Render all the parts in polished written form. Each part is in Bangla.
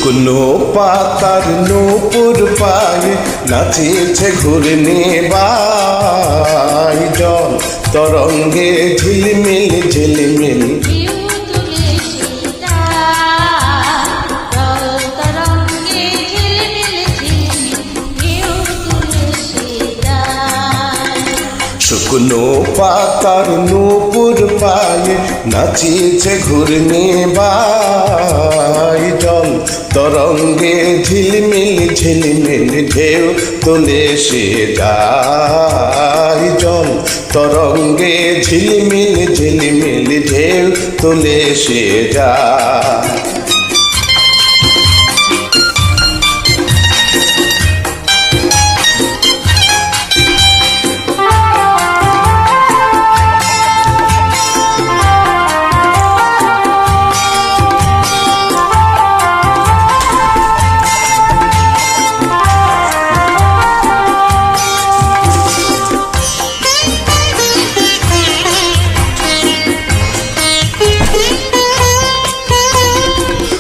শুকনো পাতার নূপুর পায়ে নাচিছে ঘূর্ণি বাই, জল তরঙ্গে ঝিলমিল ঝিলমিল শুকনো পাতার নূপুর পায়ে নাচিছে ঘূর্ণি বাই, জল তরঙ্গে ঝিলমিল ঝিলমিল ঢেউ তোলে সে যায়, জল তরঙ্গে ঝিলমিল ঝিলমিল ঢেউ তোলে সে যায়।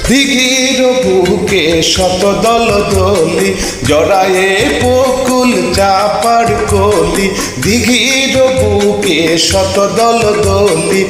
দিঘির বুকে শত দল দলি জড়ায়ে বকুল চাপার কলি, দিঘির বুকে শত দল দলি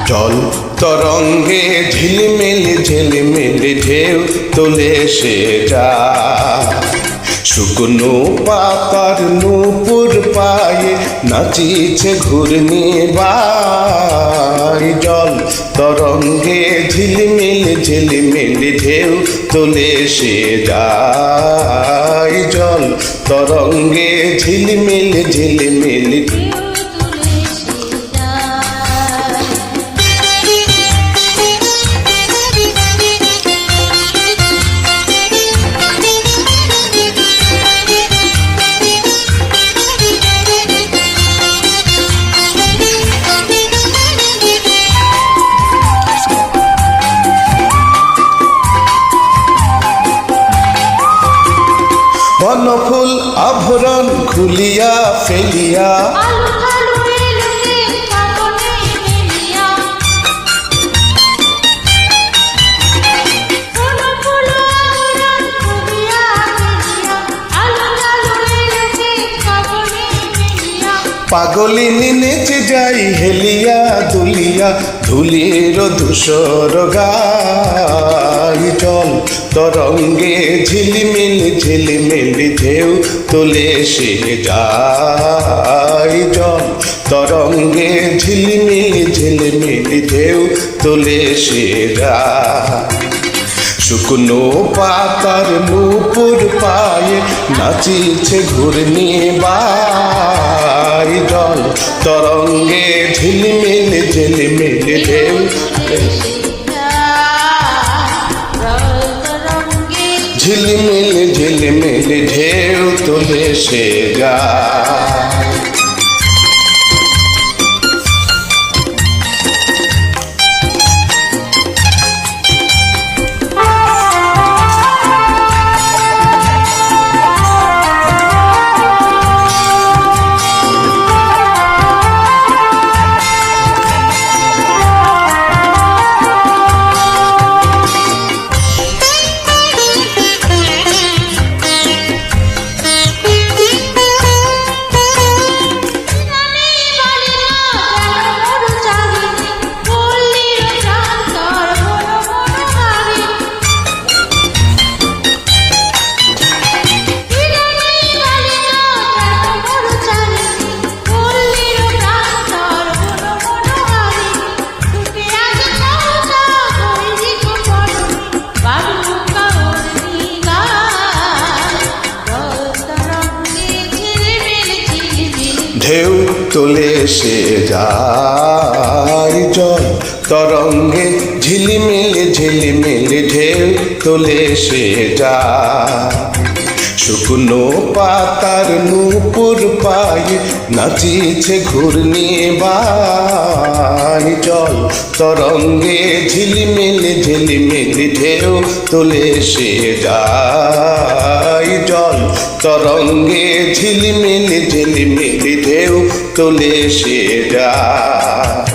জল তরঙ্গে ঝিলমিল ঝিলমিল ঢেউ তোলে সে যায়। শুকনো পাতার নূপুর পায়ে নাচিছে ঘূর্ণি বাই, জল তরঙ্গে ঝিলমিল ঝিলমিল ঢেউ তোলে সে যায়, জল তরঙ্গে ঝিলমিল ঝিলমিল বনফুল আভরণ খুলিয়া ফেলিয়া পাগলিনী নেচে যাই হেলিয়া দুলিয়া ধুলির ধূসর গাই, জল তরঙ্গে ঝিলমিল ঝিলমিল ঢেউ তোলে সে যায়, জল তরঙ্গে ঝিলমিল ঝিলমিল ঢেউ তোলে সে যায়। শুকনো পাতার নূপুর পায়ে নাচিছে ঘূর্ণি বাই, জল তরঙ্গে ঝিলমিল ঝিলমিল ঢেউ ঝিলমিল ঝিলমিল ঢেউ তোলে সে যায়। ঢেউ তোলে সে যায়, জল তরঙ্গে ঝিলমিল ঝিলমিল ঢেউ তোলে সে যায়। শুকনো পাতার নূপুর পায়ে নাচিছে ঘূর্ণি বাই জল তরঙ্গে ঝিলিমিলি ঝিলিমিলি ঢেউ তুলে সে যায় জল তরঙ্গে ঝিলিমিলি ঝিলিমিলি ঢেউ তুলে সে যায়